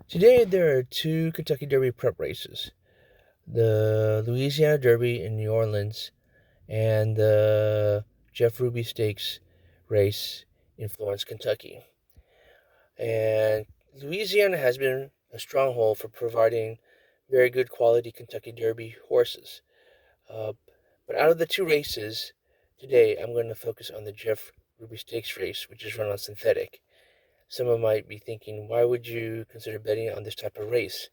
Today there are two Kentucky Derby prep races. The Louisiana Derby in New Orleans and the Jeff Ruby Stakes race in Florence, Kentucky. And Louisiana has been a stronghold for providing very good quality Kentucky Derby horses. Uh, but out of the two races, today I'm going to focus on the Jeff Ruby Stakes race, which is run on synthetic. Someone might be thinking, why would you consider betting on this type of race?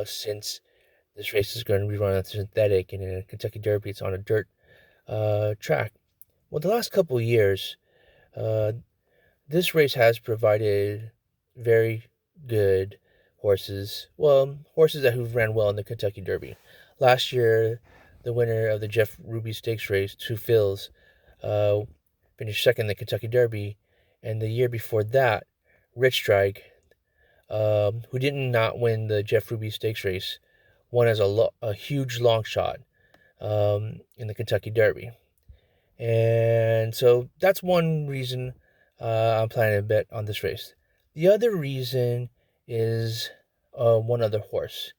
Since this race is going to be run on synthetic, and in a Kentucky Derby, it's on a dirt track. Well, the last couple of years, uh, this race has provided very good horses. Well, horses that who've ran well in the Kentucky Derby. Last year, the winner of the Jeff Ruby Stakes race, Two Fills, uh, finished second in the Kentucky Derby, and the year before that, Rich Strike, who did not win the Jeff Ruby Stakes race, won as a huge long shot in the Kentucky Derby. And so that's one reason I'm planning to bet on this race. The other reason is one other horse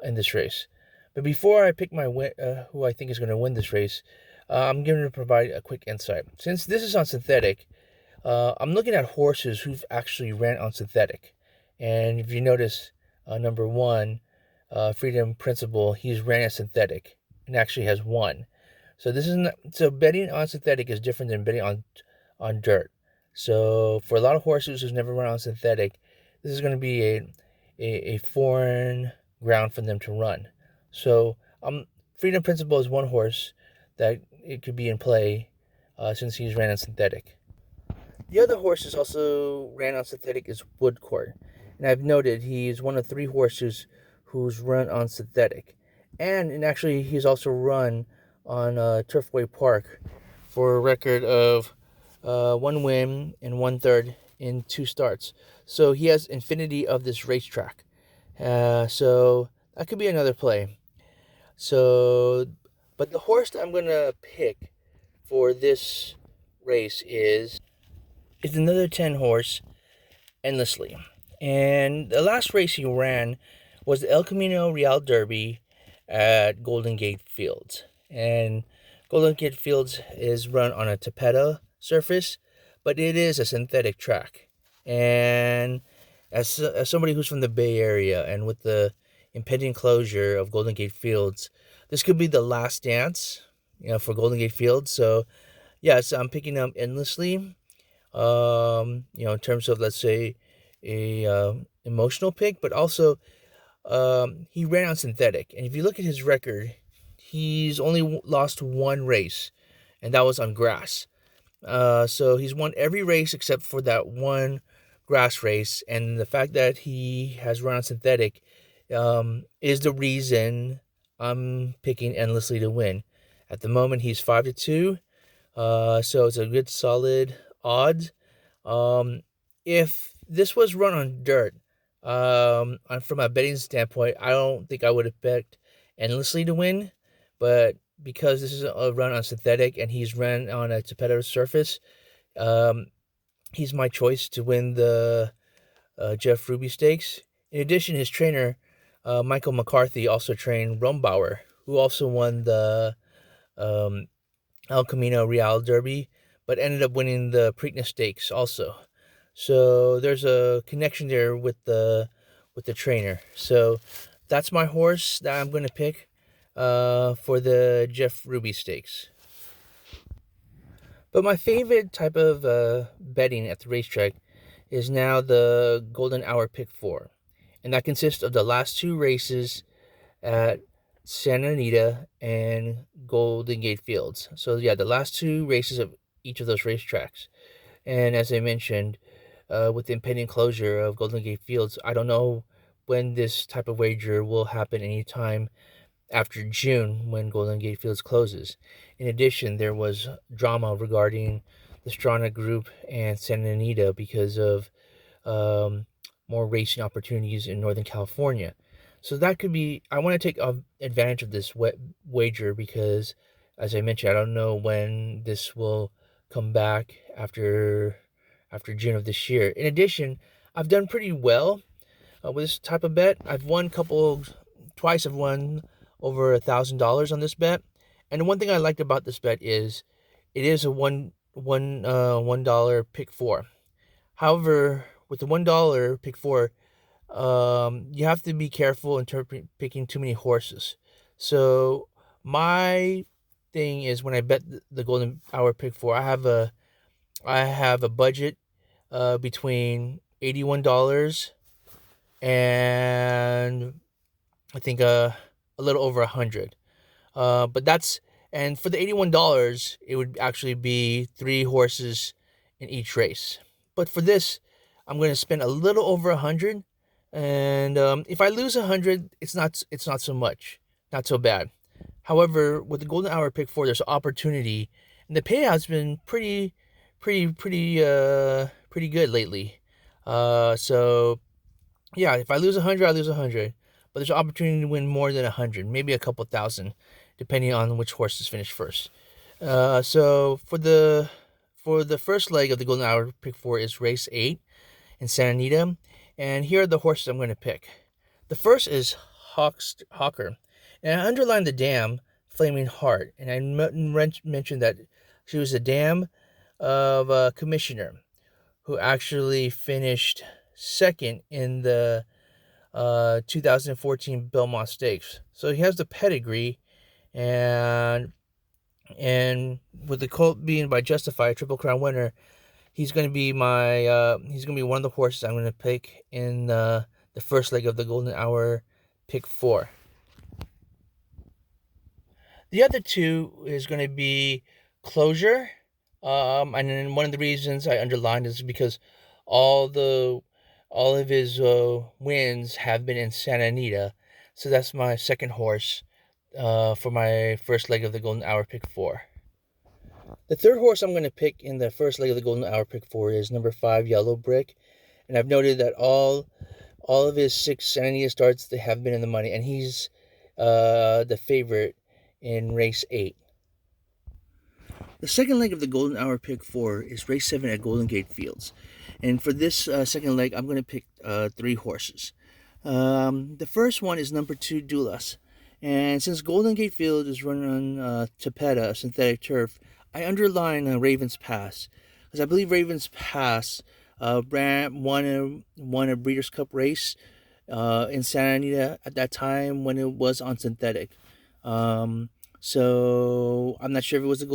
in this race. But before I pick who I think is going to win this race, I'm going to provide a quick insight. Since this is on synthetic, I'm looking at horses who've actually ran on synthetic. And if you notice, number one, Freedom Principle, he's ran a synthetic and actually has won. So this is not, so betting on synthetic is different than betting on dirt. So for a lot of horses who's never run on synthetic, this is going to be a foreign ground for them to run. So Freedom Principle is one horse that it could be in play since he's ran on synthetic. The other horse is also ran on synthetic is Woodcourt. And I've noted he's one of three horses who's run on synthetic. And actually, he's also run on Turfway Park for a record of one win and one third in two starts. So he has infinity of this racetrack. So that could be another play. So, but the horse that I'm going to pick for this race is another 10 horse, Endlessly. And the last race he ran was the El Camino Real Derby at Golden Gate Fields. And Golden Gate Fields is run on a tapetum surface, but it is a synthetic track. And as somebody who's from the Bay Area, and with the impending closure of Golden Gate Fields, this could be the last dance, for Golden Gate Fields. So, yes, I'm picking up Endlessly. In terms of, let's say, a emotional pick, but also he ran on synthetic. And if you look at his record, he's only lost one race, and that was on grass. So he's won every race except for that one grass race. And the fact that he has run on synthetic is the reason I'm picking Endlessly to win. At the moment, he's 5-2. So it's a good solid odds. If this was run on dirt, from a betting standpoint, I don't think I would have picked Endlessly to win. But because this is a run on synthetic and he's run on a tapetum surface, he's my choice to win the Jeff Ruby Stakes. In addition, his trainer, Michael McCarthy, also trained Rombauer, who also won the El Camino Real Derby, but ended up winning the Preakness Stakes also. So there's a connection there with the trainer. So that's my horse that I'm going to pick for the Jeff Ruby Stakes. But my favorite type of betting at the racetrack is now the Golden Hour Pick 4. And that consists of the last two races at Santa Anita and Golden Gate Fields. So yeah, the last two races of each of those racetracks. And as I mentioned, with the impending closure of Golden Gate Fields, I don't know when this type of wager will happen anytime after June when Golden Gate Fields closes. In addition, there was drama regarding the Strana Group and Santa Anita because of more racing opportunities in Northern California. So that could be, I want to take advantage of this wager because, as I mentioned, I don't know when this will come back after June of this year. In addition, I've done pretty well with this type of bet. I've won twice. I've won over $1,000 on this bet. And the one thing I liked about this bet is it is a $1 pick four. However, with the $1 pick four, you have to be careful in picking too many horses. So my thing is when I bet the golden hour pick four, I have a budget between $81 and I think a little over 100. But that's and for the $81, it would actually be three horses in each race. But for this, I'm going to spend a little over 100, and if I lose 100, it's not so much, not so bad. However, with the golden hour pick four, there's opportunity, and the payout's been pretty good lately. So yeah, if I lose 100, I lose 100. But there's an opportunity to win more than 100, maybe a couple thousand, depending on which horses finish first. So for the first leg of the Golden Hour pick four is race 8 in Santa Anita, and here are the horses I'm going to pick. The first is Hawker, and I underlined the dam Flaming Heart, and I mentioned that she was a dam of a commissioner who actually finished second in the 2014 Belmont Stakes. So he has the pedigree, and with the colt being by Justify, Triple Crown winner, he's going to be one of the horses I'm going to pick in the first leg of the Golden Hour pick four. The other two is going to be Closure, and then one of the reasons I underlined is because all of his wins have been in Santa Anita, so that's my second horse for my first leg of the Golden Hour pick four. The third horse I'm going to pick in the first leg of the Golden Hour pick four is number 5 Yellow Brick, and I've noted that all of his 6 Santa Anita starts they have been in the money, and he's the favorite in race 8. The second leg of the Golden Hour pick four is race 7 at Golden Gate Fields. And for this second leg, I'm going to pick 3 horses. The first one is number 2 Doulas. And since Golden Gate Field is running on Tapeta, synthetic turf, I underline Ravens Pass. Because I believe Ravens Pass won a Breeders' Cup race in Santa Anita at that time when it was on synthetic. So I'm not sure if it was a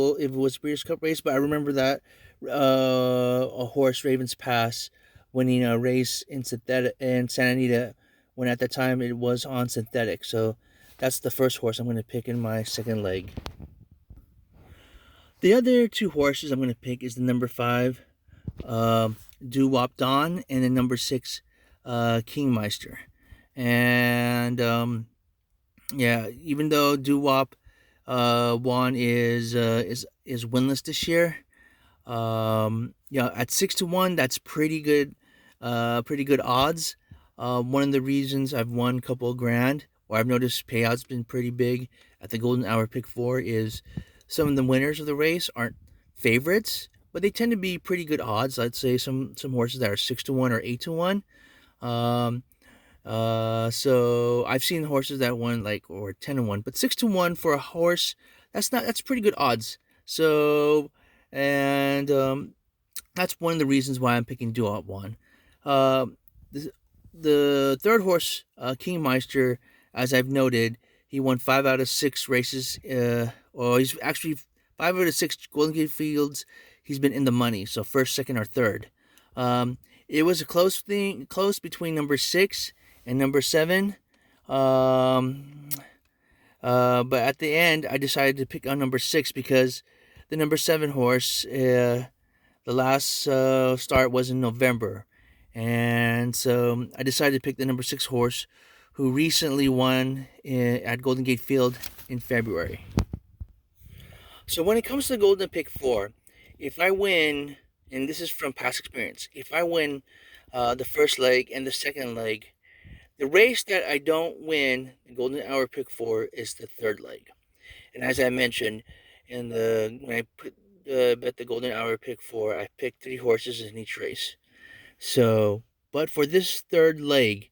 Breeders' Cup race, but I remember that a horse Ravens Pass winning a race in synthetic in Santa Anita when at that time it was on synthetic. So that's the first horse I'm going to pick in my second leg. The other 2 horses I'm going to pick is the number 5 Doo Wop Don and the number 6 Kingmeister. And yeah, even though Doo Wop one is winless this year. Yeah, at 6-1, that's pretty good odds. One of the reasons I've won a couple of grand, or I've noticed payouts been pretty big at the Golden Hour pick four, is some of the winners of the race aren't favorites, but they tend to be pretty good odds. I'd say some horses that are 6-1 or 8-1. So I've seen horses that won or 10-1, but 6-1 for a horse, that's pretty good odds. So, and that's one of the reasons why I'm picking Doo Wop one. The third horse, Kingmeister, as I've noted, he won 5 out of 6 races. Or he's actually 5 out of 6 Golden Gate Fields. He's been in the money, so first, second, or third. It was a close between number 6 and number 7. But at the end, I decided to pick on number 6 because the number 7 horse, the last start was in November. And so I decided to pick the number 6 horse who recently won at Golden Gate Field in February. So when it comes to Golden Pick 4, if I win, and this is from past experience, if I win the first leg and the second leg, the race that I don't win the Golden Hour Pick 4 is the third leg. And as I mentioned, when I bet the Golden Hour Pick 4, I picked 3 horses in each race. So, but for this third leg,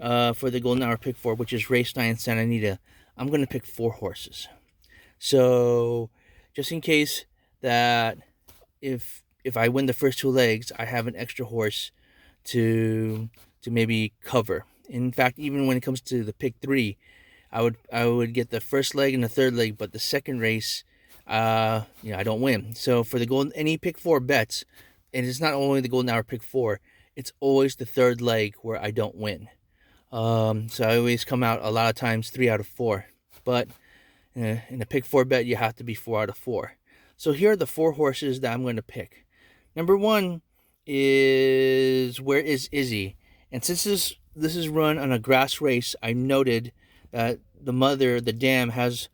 for the Golden Hour Pick 4, which is race 9 Santa Anita, I'm going to pick 4 horses. So just in case that if I win the first 2 legs, I have an extra horse to maybe cover. In fact, even when it comes to the pick 3, I would get the first leg and the third leg, but the second race, I don't win. So for the any pick 4 bets, and it's not only the Golden Hour Pick 4, it's always the third leg where I don't win. So I always come out a lot of times 3 out of 4, but in a pick 4 bet, you have to be 4 out of 4. So here are the 4 horses that I'm going to pick. Number 1 is Where Is Izzy? And since this is run on a grass race, I noted that the mother, the dam, has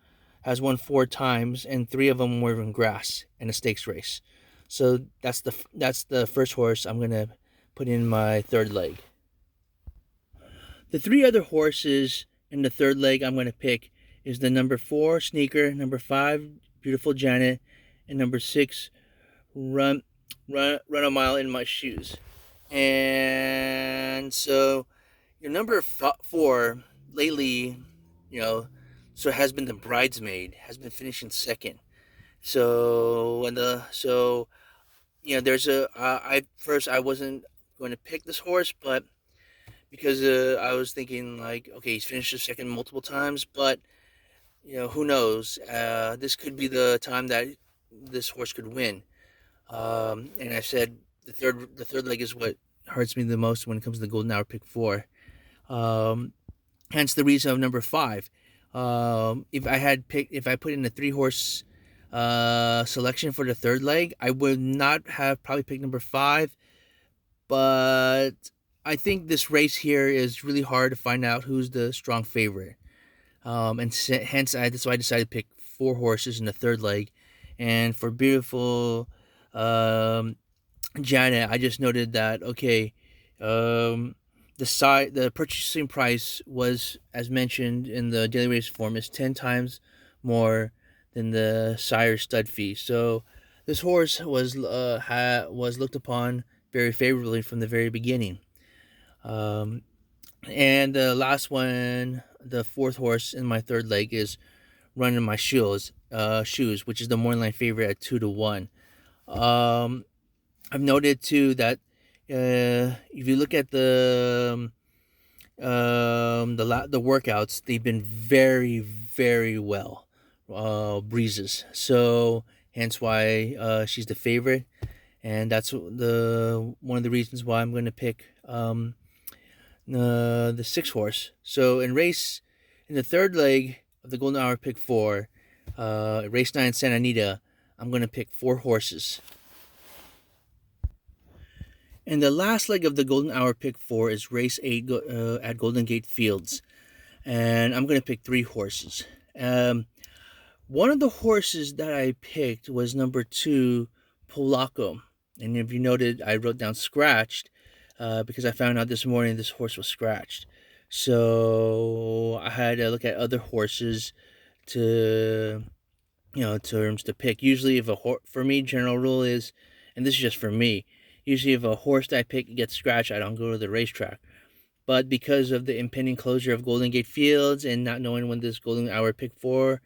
won 4 times, and 3 of them were in grass in a stakes race. So that's the first horse I'm gonna put in my third leg. The 3 other horses in the third leg I'm gonna pick is the number 4 Sneaker, number 5 Beautiful Janet, and number 6 Run a Mile in My Shoes. And so your number 4 lately, so has been the Bridesmaid, has been finishing second. So there's I wasn't going to pick this horse, but because I was thinking like, okay, he's finished second multiple times, but who knows? This could be the time that this horse could win. And I said the third leg is what hurts me the most when it comes to the Golden Hour Pick 4. Hence the reason of number 5. If I put in a 3 horse selection for the third leg, I would not have probably picked number 5. But I think this race here is really hard to find out who's the strong favorite. And hence that's why I decided to pick 4 horses in the third leg. And for Beautiful Janet, I just noted that the purchasing price was, as mentioned in the daily race form, is 10 times more than the sire stud fee. So this horse was looked upon very favorably from the very beginning. And the last one, the 4th horse in my third leg, is Running My Shoes, which is the morning line favorite at 2-1. I've noted too that if you look at the workouts, they've been very, very well breezes. So hence why she's the favorite, and that's one of the reasons why I'm going to pick the 6th horse. So in the third leg of the Golden Hour Pick 4, race 9 Santa Anita, I'm going to pick 4 horses. And the last leg of the Golden Hour Pick 4 is race 8 at Golden Gate Fields. And I'm going to pick 3 horses. One of the horses that I picked was number 2, Polaco. And if you noted, I wrote down scratched because I found out this morning this horse was scratched. So I had to look at other horses to pick. Usually for me, general rule is, and this is just for me, usually if a horse that I pick gets scratched, I don't go to the racetrack. But because of the impending closure of Golden Gate Fields and not knowing when this Golden Hour Pick 4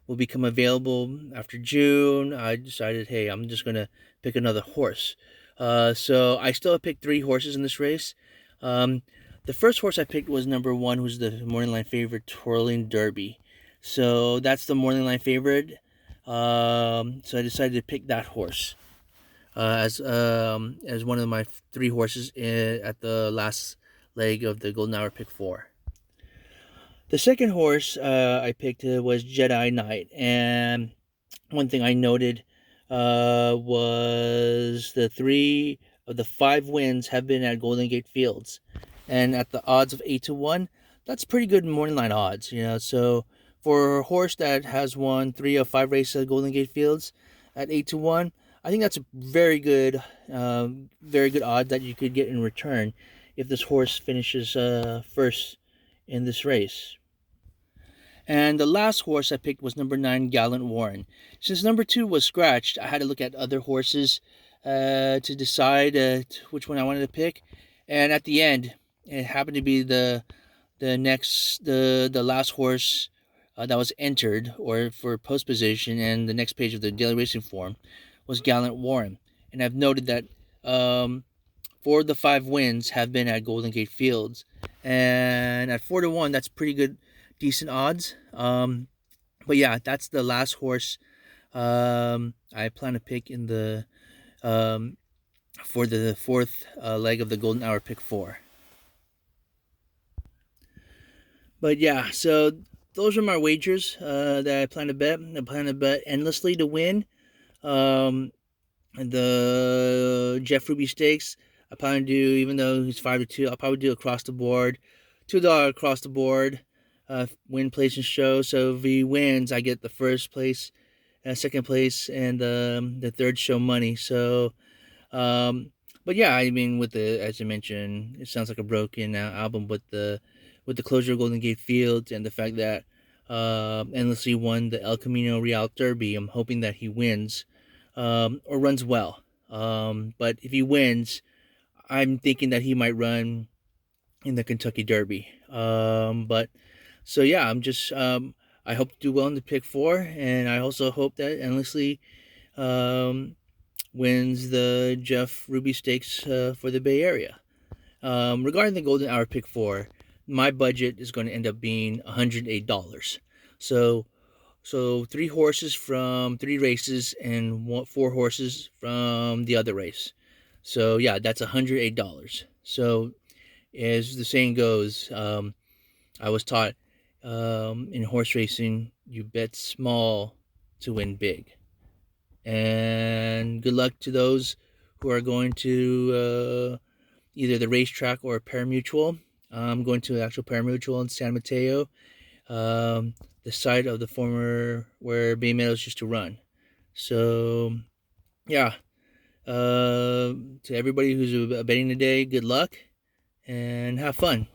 will become available after June, I decided, hey, I'm just going to pick another horse. So I still picked 3 horses in this race. The first horse I picked was number 1, who's the morning line favorite, Twirling Derby. So that's the morning line favorite. So I decided to pick that horse as one of my 3 horses at the last leg of the Golden Hour Pick 4. The second horse I picked was Jedi Knight, and one thing I noted was the 3 of the 5 wins have been at Golden Gate Fields, and at the odds of 8-1, that's pretty good morning line odds, So for a horse that has won 3 of 5 races at Golden Gate Fields at 8-1, I think that's a very good odd that you could get in return if this horse finishes first in this race. And the last horse I picked was number 9, Gallant Warren. Since number 2 was scratched, I had to look at other horses to decide which one I wanted to pick. And at the end, it happened to be the the last horse that was entered or for post position and the next page of the daily racing form was Gallant Warren, and I've noted that um, 4 of the 5 wins have been at Golden Gate Fields, and at 4-1, that's pretty good, decent odds. But yeah, that's the last horse I plan to pick in the um, for the fourth leg of the Golden Hour Pick Four. But yeah, so those are my wagers that I plan to bet. I plan to bet endlessly to win. The Jeff Ruby Stakes, I plan to do, even though he's 5-2, I'll probably do across the board, $2 across the board, win, place, and show. So if he wins, I get the first place, second place, and the third show money. So um, but yeah, I mean, with the, as I mentioned, it sounds like a broken album with the closure of Golden Gate Fields and the fact that endlessly won the El Camino Real Derby. I'm hoping that he wins or runs well. But if he wins, I'm thinking that he might run in the Kentucky Derby. But so yeah, I hope to do well in the pick four, and I also hope that endlessly um, wins the Jeff Ruby Stakes for the Bay Area. Regarding the Golden Hour Pick 4, my budget is going to end up being $108. So, so 3 horses from 3 races and 4 horses from the other race. So yeah, that's $108. So as the saying goes, I was taught in horse racing, you bet small to win big. And good luck to those who are going to either the racetrack or a parimutuel. I'm going to an actual parimutuel in San Mateo, the site of the former where Bay Meadows used to run. So, yeah, to everybody who's betting today, good luck and have fun.